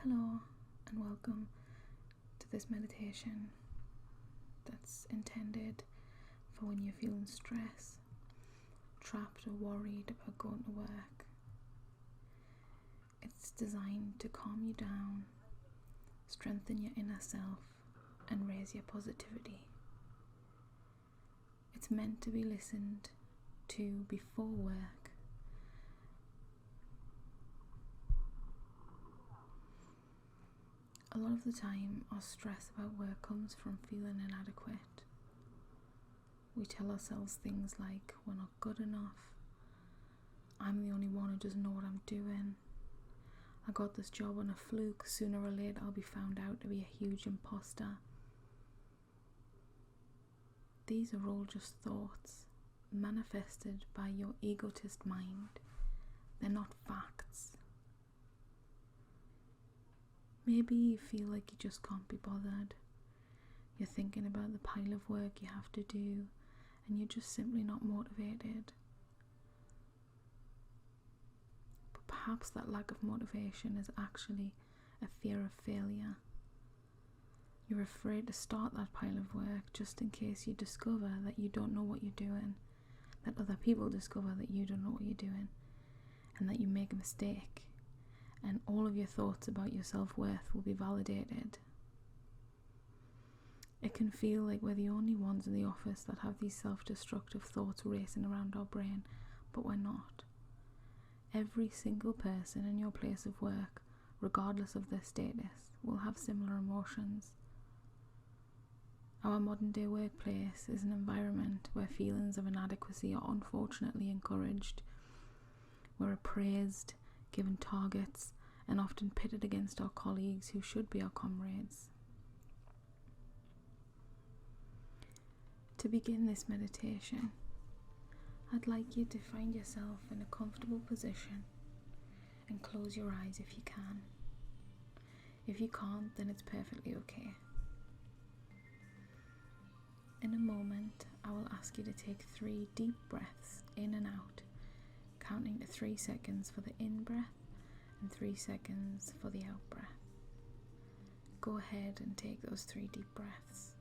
Hello and welcome to this meditation that's intended for when you're feeling stress, trapped or worried about going to work. It's designed to calm you down, strengthen your inner self and raise your positivity. It's meant to be listened to before work. A lot of the time, our stress about work comes from feeling inadequate. We tell ourselves things like, we're not good enough, I'm the only one who doesn't know what I'm doing, I got this job on a fluke, sooner or later I'll be found out to be a huge imposter. These are all just thoughts manifested by your egotist mind. They're not facts. Maybe you feel like you just can't be bothered. You're thinking about the pile of work you have to do and you're just simply not motivated. But perhaps that lack of motivation is actually a fear of failure. You're afraid to start that pile of work just in case you discover that you don't know what you're doing, that other people discover that you don't know what you're doing, and that you make a mistake. And all of your thoughts about your self-worth will be validated. It can feel like we're the only ones in the office that have these self-destructive thoughts racing around our brain, but we're not. Every single person in your place of work, regardless of their status, will have similar emotions. Our modern day workplace is an environment where feelings of inadequacy are unfortunately encouraged. We're appraised, given targets, and often pitted against our colleagues who should be our comrades. To begin this meditation, I'd like you to find yourself in a comfortable position and close your eyes if you can. If you can't, then it's perfectly okay. In a moment, I will ask you to take 3 deep breaths in and out, counting to 3 seconds for the in-breath and 3 seconds for the out-breath. Go ahead and take those 3 deep breaths.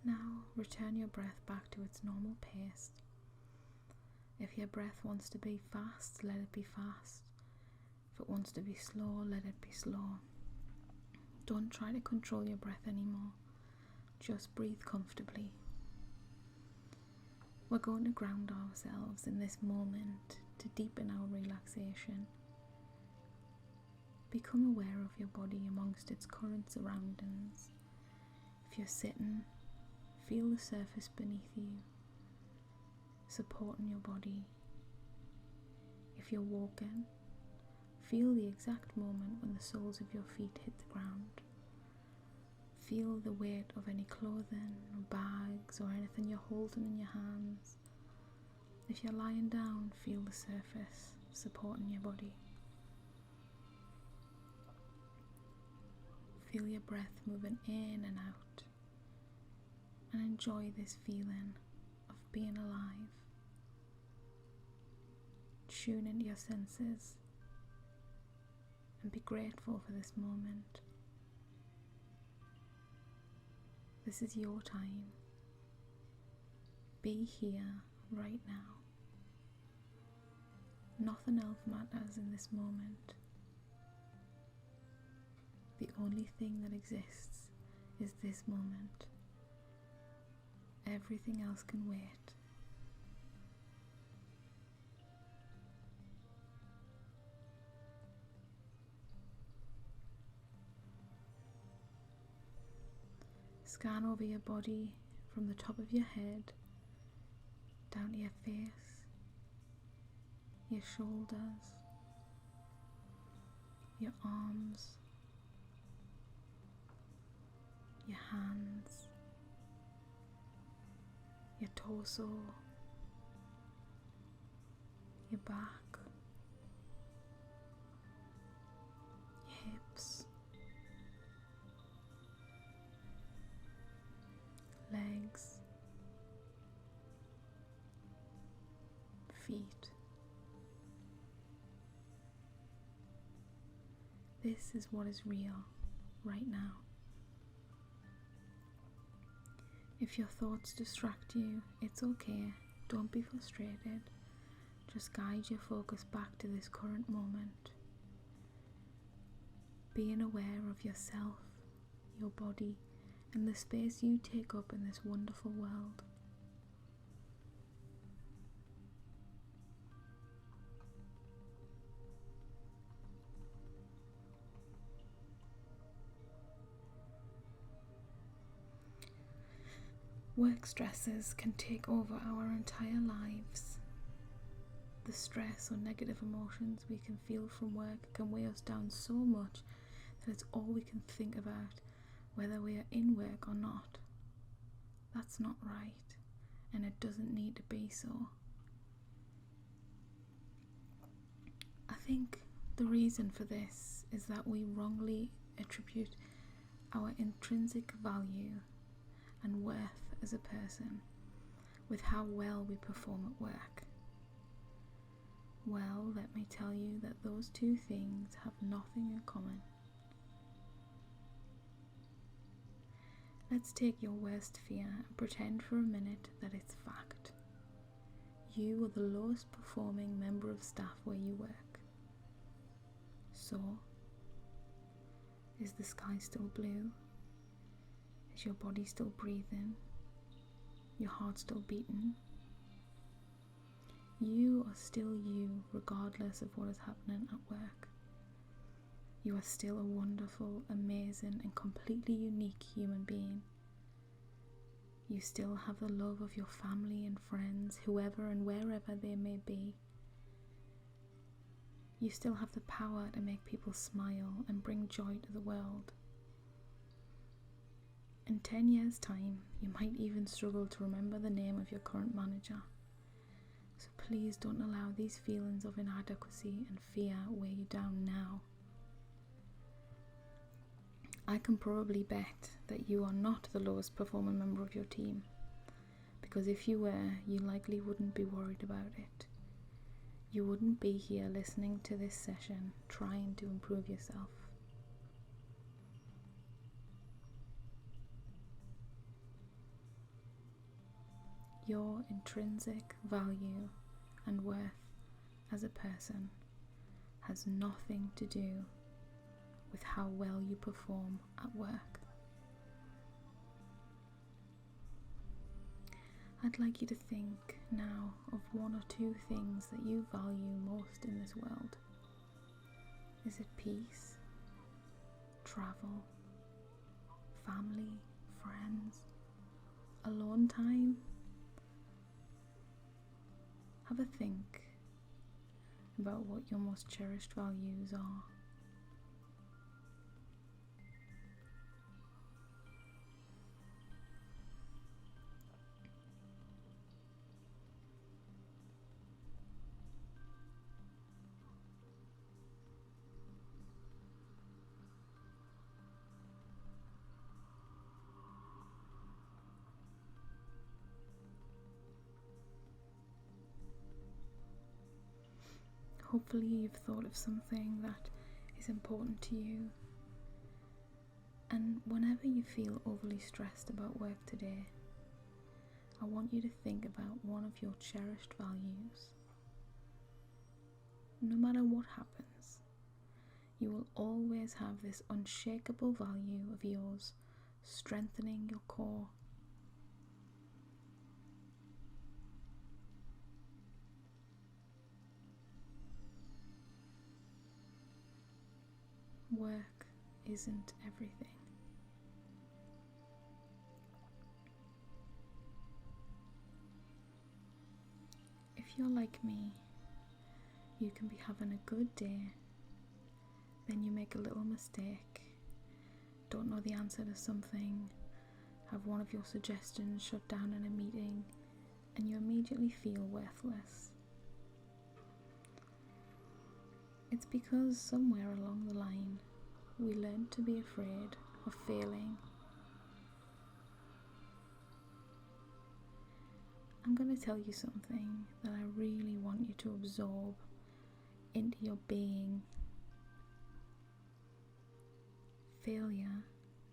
Now return your breath back to its normal pace. If your breath wants to be fast, let it be fast. If it wants to be slow, let it be slow. Don't try to control your breath anymore. Just breathe comfortably. We're going to ground ourselves in this moment to deepen our relaxation. Become aware of your body amongst its current surroundings. If you're sitting, feel the surface beneath you, supporting your body. If you're walking, feel the exact moment when the soles of your feet hit the ground. Feel the weight of any clothing or bags or anything you're holding in your hands. If you're lying down, feel the surface supporting your body. Feel your breath moving in and out. And enjoy this feeling of being alive. Tune into your senses and be grateful for this moment. This is your time. Be here right now. Nothing else matters in this moment. The only thing that exists is this moment. Everything else can wait. Scan over your body from the top of your head down to your face, your shoulders, your arms, your hands, your torso, your back, your hips, legs, feet. This is what is real right now. If your thoughts distract you, it's okay. Don't be frustrated. Just guide your focus back to this current moment. Being aware of yourself, your body, and the space you take up in this wonderful world. Work stresses can take over our entire lives. The stress or negative emotions we can feel from work can weigh us down so much that it's all we can think about, whether we are in work or not. That's not right, and it doesn't need to be so. I think the reason for this is that we wrongly attribute our intrinsic value and worth as a person with how well we perform at work. Well, let me tell you that those two things have nothing in common. Let's take your worst fear and pretend for a minute that it's fact. You are the lowest performing member of staff where you work. So, is the sky still blue? Is your body still breathing? Your heart still beating? You are still you regardless of what is happening at work. You are still a wonderful, amazing and completely unique human being. You still have the love of your family and friends, whoever and wherever they may be. You still have the power to make people smile and bring joy to the world. In 10 years' time, you might even struggle to remember the name of your current manager. So please don't allow these feelings of inadequacy and fear weigh you down now. I can probably bet that you are not the lowest performing member of your team, because if you were, you likely wouldn't be worried about it. You wouldn't be here listening to this session, trying to improve yourself. Your intrinsic value and worth as a person has nothing to do with how well you perform at work. I'd like you to think now of one or two things that you value most in this world. Is it peace, travel, family, friends, alone time? Have a think about what your most cherished values are. Hopefully you've thought of something that is important to you, and whenever you feel overly stressed about work today, I want you to think about one of your cherished values. No matter what happens, you will always have this unshakable value of yours strengthening your core. Work isn't everything. If you're like me, you can be having a good day, then you make a little mistake, don't know the answer to something, have one of your suggestions shut down in a meeting, and you immediately feel worthless. It's because somewhere along the line we learned to be afraid of failing. I'm going to tell you something that I really want you to absorb into your being. Failure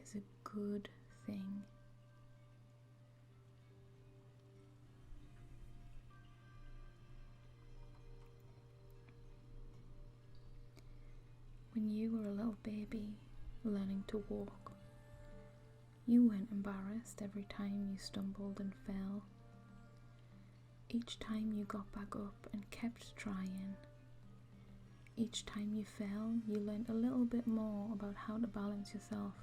is a good thing. When you were a little baby learning to walk, you weren't embarrassed every time you stumbled and fell. Each time you got back up and kept trying. Each time you fell, you learned a little bit more about how to balance yourself,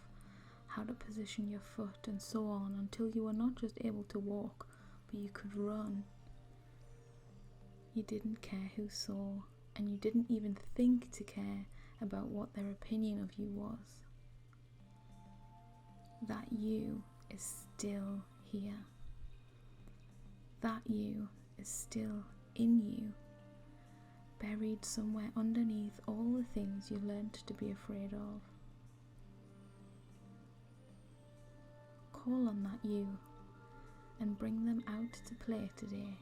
how to position your foot, and so on, until you were not just able to walk, but you could run. You didn't care who saw, and you didn't even think to care about what their opinion of you was. That you is still here. That you is still in you, buried somewhere underneath all the things you learned to be afraid of. Call on that you and bring them out to play today.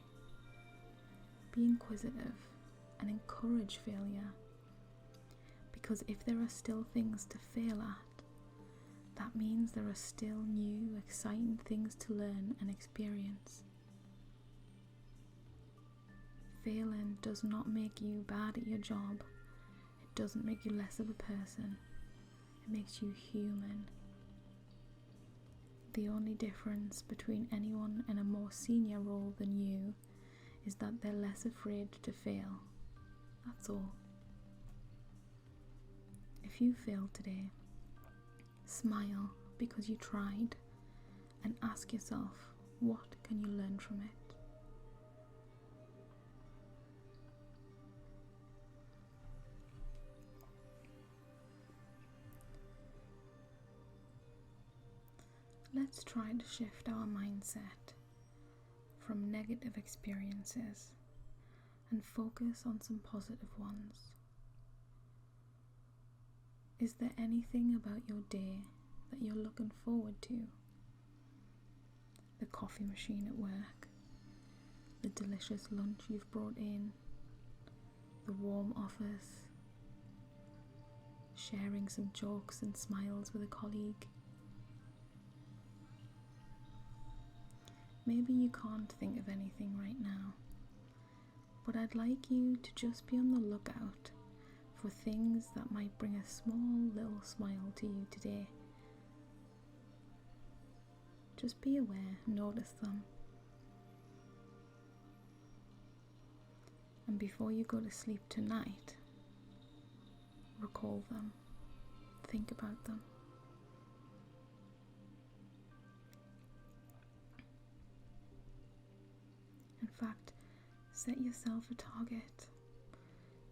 Be inquisitive and encourage failure, because if there are still things to fail at, that means there are still new, exciting things to learn and experience. Failing does not make you bad at your job. It doesn't make you less of a person. It makes you human. The only difference between anyone in a more senior role than you is that they're less afraid to fail. That's all. If you fail today, smile because you tried, and ask yourself, what can you learn from it? Let's try to shift our mindset from negative experiences and focus on some positive ones. Is there anything about your day that you're looking forward to? The coffee machine at work, the delicious lunch you've brought in, the warm office, sharing some jokes and smiles with a colleague. Maybe you can't think of anything right now, but I'd like you to just be on the lookout for things that might bring a small little smile to you today. Just be aware, notice them. And before you go to sleep tonight, recall them, think about them. In fact, set yourself a target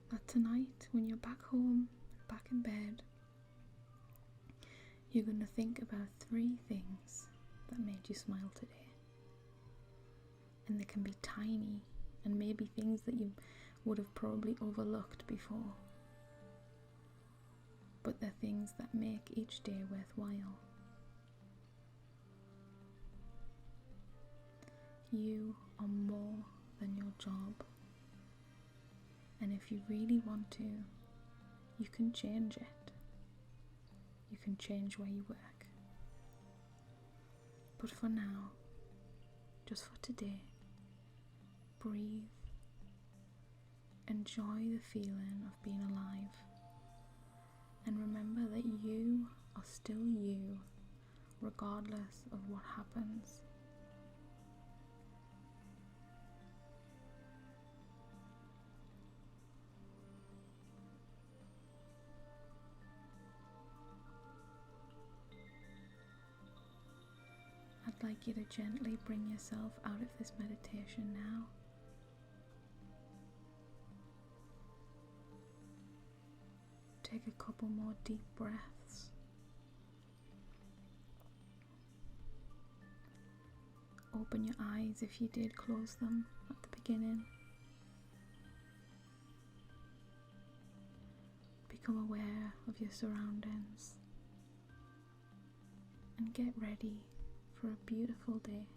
that tonight, when you're back home, back in bed, you're going to think about 3 things that made you smile today. And they can be tiny and maybe things that you would have probably overlooked before. But they're things that make each day worthwhile. You are more than your job. And if you really want to, you can change it. You can change where you work. But for now, just for today, breathe. Enjoy the feeling of being alive. And remember that you are still you, regardless of what happens. I'd like you to gently bring yourself out of this meditation now. Take a couple more deep breaths. open your eyes if you did close them at the beginning. Become aware of your surroundings and get ready for a beautiful day.